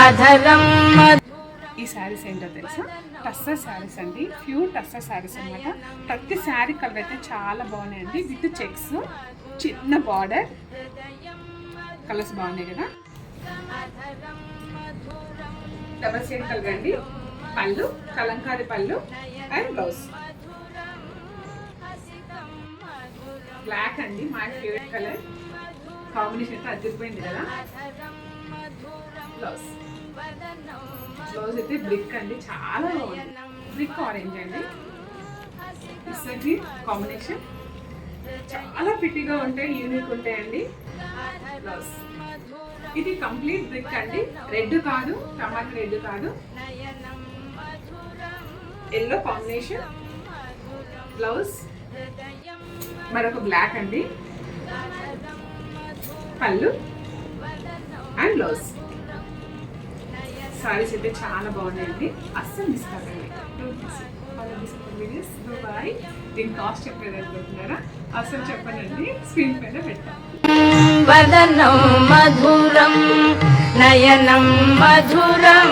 అధరం. ఈ శారీస్ ఏంటో తెలుసా? టస్సర్ శారీస్ అండి, ప్యూర్ టస్సర్ శారీస్ అనమాట. ప్రతి శారీ కలర్ అయితే చాలా బాగున్నాయండి, విత్ చెక్స్, చిన్న బార్డర్, కలర్స్ బాగున్నాయి కదా. డబల్ షేడ్ కలర్ అండి, పళ్ళు కలంకారీ పళ్ళు అండ్ బ్లౌజ్ బ్లాక్ అండి, మై ఫేవరెట్ కలర్ కాంబినేషన్ అయితే అదిరిపోయింది కదా. బ్లౌజ్ బ్లౌజ్ అయితే బ్రిక్ అండి, చాలా బాగుంది, బ్రిక్ ఆరెంజ్ అండి, ఇసటి కాంబినేషన్ చాలా ప్రిటీగా ఉంటాయి, యూనిక్ ఉంటాయండి. బ్లౌజ్ ఇది కంప్లీట్ బ్రిక్ అండి, రెడ్ కాదు, టమాటా రెడ్ కాదు, ఎల్లో కాంబినేషన్. బ్లౌజ్ మరొక బ్లాక్ అండి, పళ్ళు అండ్ బ్లౌజ్. సారీస్ అయితే చాలా బాగున్నాయండి, అస్సలు మిస్ కాదండి. బాయ్. దీని కాస్ట్ చెప్పేది అనుకుంటున్నారా? అసలు చెప్పనండి, స్క్రీన్ పైన పెట్టాను. వదనం మధురం నయనం మధురం